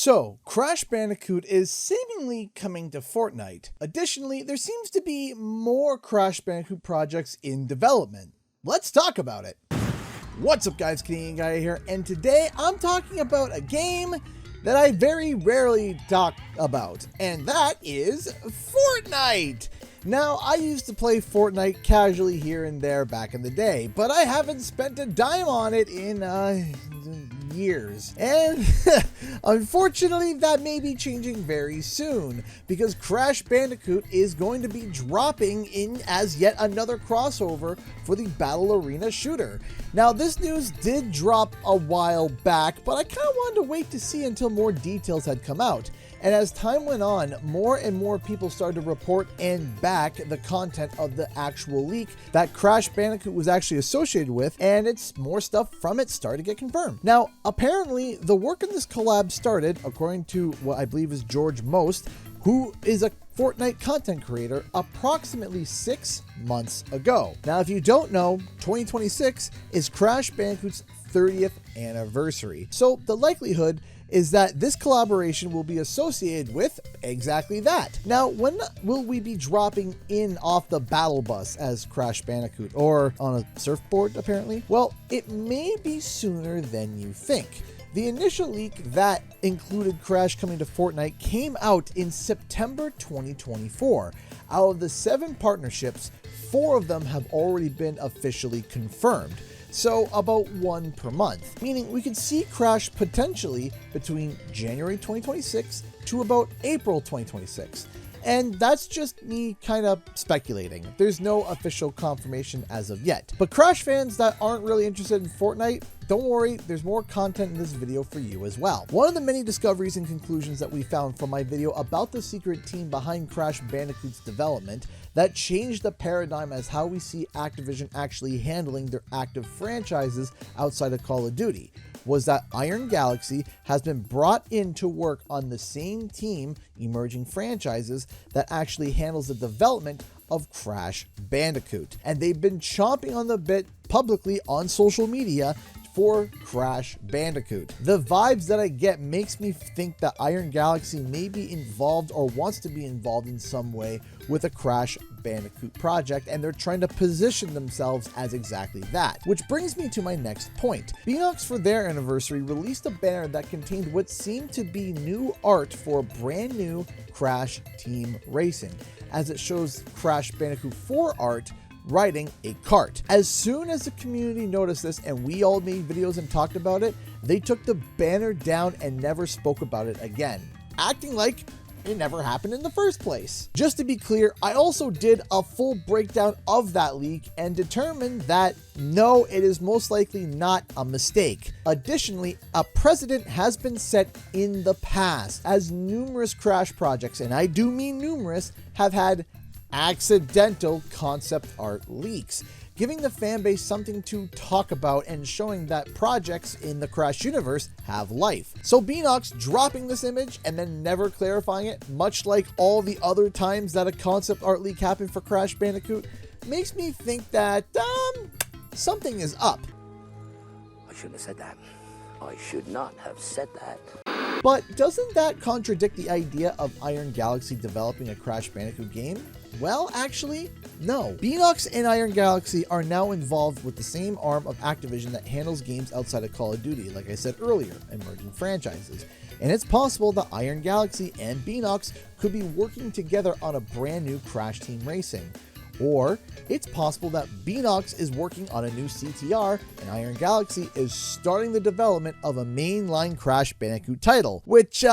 So, Crash Bandicoot is seemingly coming to Fortnite. Additionally, there seems to be more Crash Bandicoot projects in development. Let's talk about it. What's up guys, Canadian Guy here, and today I'm talking about a game that I very rarely talk about, and that is Fortnite. Now, I used to play Fortnite casually here and there back in the day, but I haven't spent a dime on it in years. And unfortunately, that may be changing very soon, because Crash Bandicoot is going to be dropping in as yet another crossover for the Battle Arena shooter. Now, this news did drop a while back, but I kind of wanted to wait to see until more details had come out. And as time went on, more and more people started to report and back the content of the actual leak that Crash Bandicoot was actually associated with, and more stuff from it started to get confirmed. Now, apparently, the work in this collab started, according to what I believe is George Most, who is a Fortnite content creator, approximately 6 months ago. Now, if you don't know, 2026 is Crash Bandicoot's 30th anniversary. So the likelihood is that this collaboration will be associated with exactly that. Now, when will we be dropping in off the battle bus as Crash Bandicoot, or on a surfboard apparently? Well, it may be sooner than you think. The initial leak that included Crash coming to Fortnite came out in September 2024. Out of the 7 partnerships, 4 of them have already been officially confirmed. So about 1 per month, meaning we could see Crash potentially between January 2026 to about April 2026. And that's just me kind of speculating. There's no official confirmation as of yet. But Crash fans that aren't really interested in Fortnite, don't worry, there's more content in this video for you as well. One of the many discoveries and conclusions that we found from my video about the secret team behind Crash Bandicoot's development that changed the paradigm as how we see Activision actually handling their active franchises outside of Call of Duty was that Iron Galaxy has been brought in to work on the same team, emerging franchises, that actually handles the development of Crash Bandicoot. And they've been chomping on the bit publicly on social media for Crash Bandicoot. The vibes that I get makes me think that Iron Galaxy may be involved or wants to be involved in some way with a Crash Bandicoot project, and they're trying to position themselves as exactly that. Which brings me to my next point. BANDICOOT'S, for their anniversary, released a banner that contained what seemed to be new art for a brand new Crash Team Racing, as it shows Crash Bandicoot 4 art riding a kart. As soon as the community noticed this and we all made videos and talked about it, they took the banner down and never spoke about it again, acting like it never happened in the first place. Just to be clear, I also did a full breakdown of that leak and determined that no, it is most likely not a mistake. Additionally, a precedent has been set in the past, as numerous Crash projects, and I do mean numerous, have had accidental concept art leaks, giving the fanbase something to talk about and showing that projects in the Crash universe have life. So BANDICOOT'S dropping this image and then never clarifying it, much like all the other times that a concept art leak happened for Crash Bandicoot, makes me think that something is up. I shouldn't have said that. I should not have said that. But doesn't that contradict the idea of Iron Galaxy developing a Crash Bandicoot game? Well, actually, no. BANDICOOT'S and Iron Galaxy are now involved with the same arm of Activision that handles games outside of Call of Duty, like I said earlier, emerging franchises. And it's possible that Iron Galaxy and BANDICOOT'S could be working together on a brand new Crash Team Racing. Or it's possible that BANDICOOT'S is working on a new CTR and Iron Galaxy is starting the development of a mainline Crash Bandicoot title, which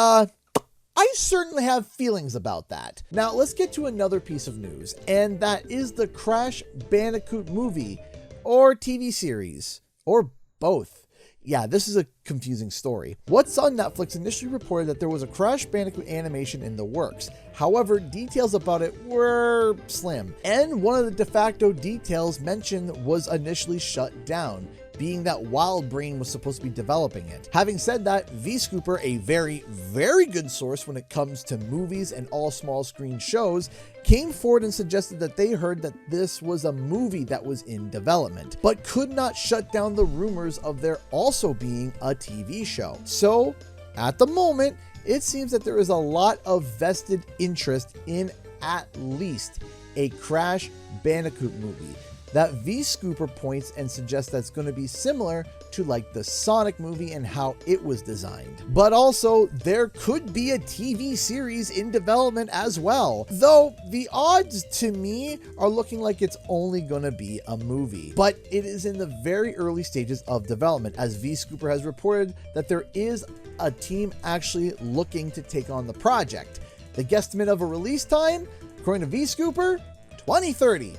I certainly have feelings about that. Now let's get to another piece of news, and that is the Crash Bandicoot movie or TV series, or both. Yeah, this is a confusing story. What's on Netflix initially reported that there was a Crash Bandicoot animation in the works. However, details about it were slim, and one of the de facto details mentioned was initially shut down, being that WildBrain was supposed to be developing it. Having said that, VScooper, a very, very good source when it comes to movies and all small screen shows, came forward and suggested that they heard that this was a movie that was in development, but could not shut down the rumors of there also being a TV show. So, at the moment, it seems that there is a lot of vested interest in at least a Crash Bandicoot movie that V-Scooper points and suggests that's going to be similar to like the Sonic movie and how it was designed. But also, there could be a TV series in development as well, though the odds to me are looking like it's only going to be a movie. But it is in the very early stages of development, as V-Scooper has reported that there is a team actually looking to take on the project. The guesstimate of a release time, according to V-Scooper, 2030.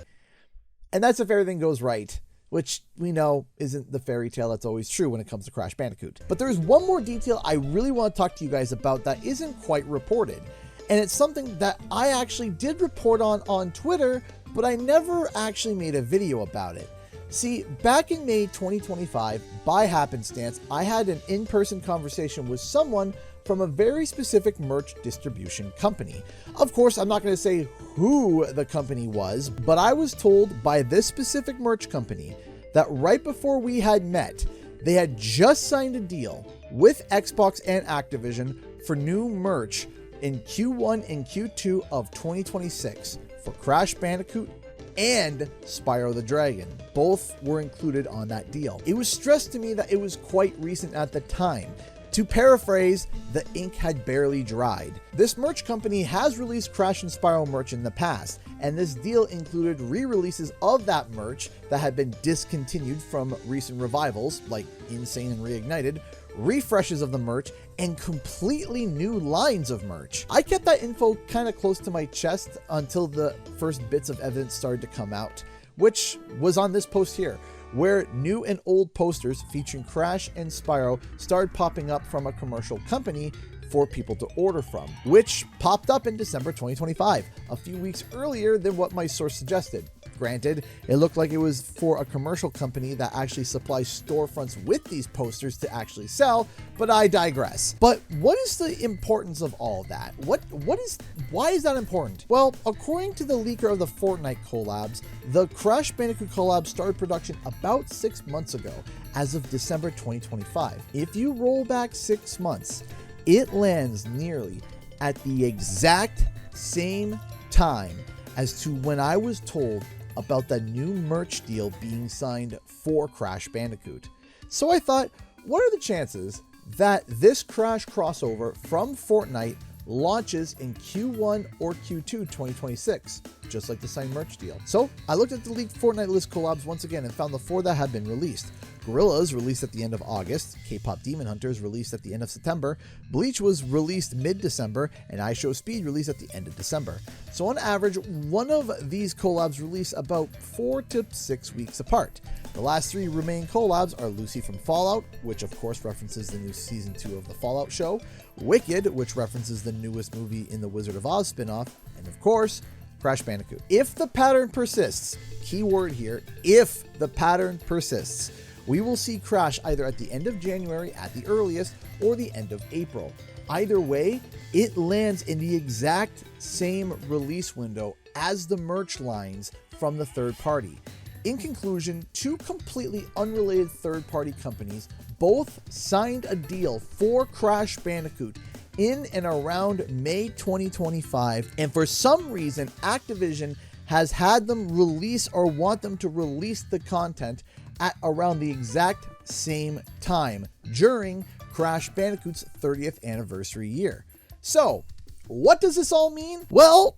And that's if everything goes right, which we know isn't the fairy tale that's always true when it comes to Crash Bandicoot. But there's one more detail I really want to talk to you guys about that isn't quite reported. And it's something that I actually did report on Twitter, but I never actually made a video about it. See, back in May 2025, by happenstance, I had an in-person conversation with someone from a very specific merch distribution company. Of course, I'm not going to say who the company was, but I was told by this specific merch company that right before we had met, they had just signed a deal with Xbox and Activision for new merch in Q1 and Q2 of 2026 for Crash Bandicoot and Spyro the Dragon. Both were included on that deal. It was stressed to me that it was quite recent at the time. To paraphrase, the ink had barely dried. This merch company has released Crash and Spyro merch in the past, and this deal included re-releases of that merch that had been discontinued from recent revivals, like Insane and Reignited, refreshes of the merch, and completely new lines of merch. I kept that info kind of close to my chest until the first bits of evidence started to come out, which was on this post here, where new and old posters featuring Crash and Spyro started popping up from a commercial company for people to order from, which popped up in December 2025, a few weeks earlier than what my source suggested. Granted, it looked like it was for a commercial company that actually supplies storefronts with these posters to actually sell, but I digress. But what is the importance of all that? Why is that important? Well, according to the leaker of the Fortnite collabs, the Crash Bandicoot collab started production about 6 months ago, as of December 2025. If you roll back 6 months, it lands nearly at the exact same time as to when I was told about the new merch deal being signed for Crash Bandicoot. So I thought, what are the chances that this Crash crossover from Fortnite launches in Q1 or Q2 2026, just like the signed merch deal? So I looked at the leaked Fortnite list collabs once again and found the 4 that had been released. Gorillaz released at the end of August, K-Pop Demon Hunters released at the end of September, Bleach was released mid-December, and iShowSpeed released at the end of December. So on average, one of these collabs release about 4 to 6 weeks apart. The last 3 remaining collabs are Lucy from Fallout, which of course references the new season 2 of the Fallout show, Wicked, which references the newest movie in the Wizard of Oz spinoff, and of course, Crash Bandicoot. If the pattern persists, key word here, if the pattern persists, we will see Crash either at the end of January at the earliest or the end of April. Either way, it lands in the exact same release window as the merch lines from the third party. In conclusion, 2 completely unrelated third-party companies both signed a deal for Crash Bandicoot in and around May 2025, and for some reason, Activision has had them release or want them to release the content at around the exact same time during Crash Bandicoot's 30th anniversary year. So, what does this all mean? Well,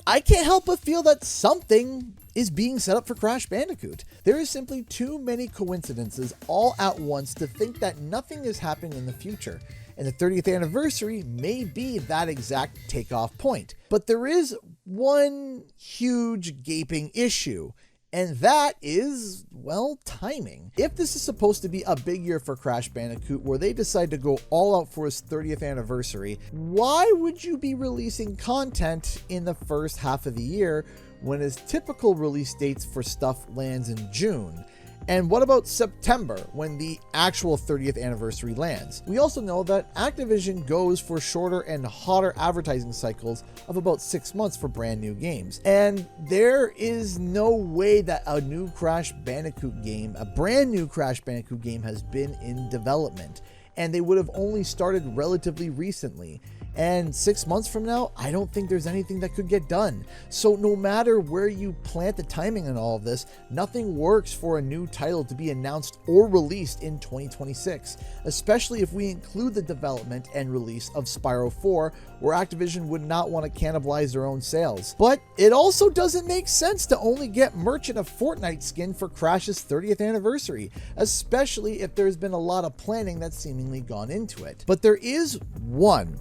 I can't help but feel that something is being set up for Crash Bandicoot. There is simply too many coincidences all at once to think that nothing is happening in the future, and the 30th anniversary may be that exact takeoff point. But there is one huge gaping issue, and that is, well, timing. If this is supposed to be a big year for Crash Bandicoot where they decide to go all out for his 30th anniversary, why would you be releasing content in the first half of the year when his typical release dates for stuff lands in June? And what about September, when the actual 30th anniversary lands? We also know that Activision goes for shorter and hotter advertising cycles of about 6 months for brand new games. And there is no way that a new Crash Bandicoot game, a brand new Crash Bandicoot game, has been in development. and they would have only started relatively recently. And 6 months from now, I don't think there's anything that could get done. So no matter where you plant the timing in all of this, nothing works for a new title to be announced or released in 2026, especially if we include the development and release of Spyro 4, where Activision would not want to cannibalize their own sales. But it also doesn't make sense to only get merch in a Fortnite skin for Crash's 30th anniversary, especially if there's been a lot of planning that's seemingly gone into it. But there is one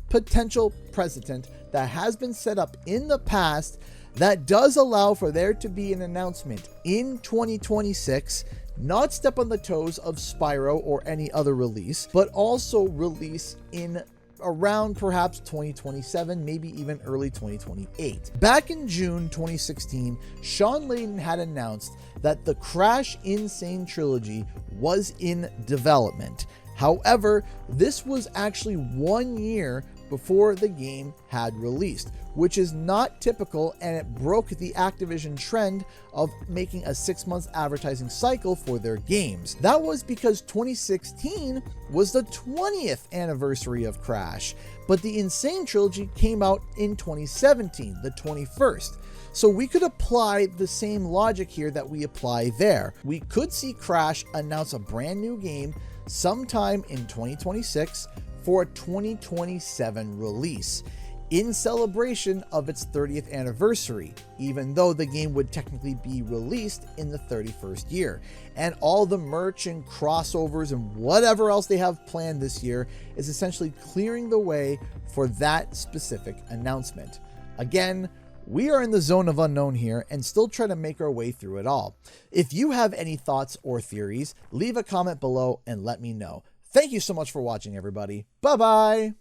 potential precedent that has been set up in the past that does allow for there to be an announcement in 2026, not step on the toes of Spyro or any other release, but also release in around perhaps 2027, maybe even early 2028. Back in June 2016, Sean Layden had announced that the Crash Insane trilogy was in development. However, this was actually 1 year before the game had released, which is not typical, and it broke the Activision trend of making a 6-month advertising cycle for their games. That was because 2016 was the 20th anniversary of Crash, but the Insane trilogy came out in 2017, the 21st. So we could apply the same logic here that we apply there. We could see Crash announce a brand new game sometime in 2026 for a 2027 release in celebration of its 30th anniversary, even though the game would technically be released in the 31st year. And all the merch and crossovers and whatever else they have planned this year is essentially clearing the way for that specific announcement. Again, we are in the zone of unknown here and still try to make our way through it all. If you have any thoughts or theories, leave a comment below and let me know. Thank you so much for watching, everybody. Bye-bye.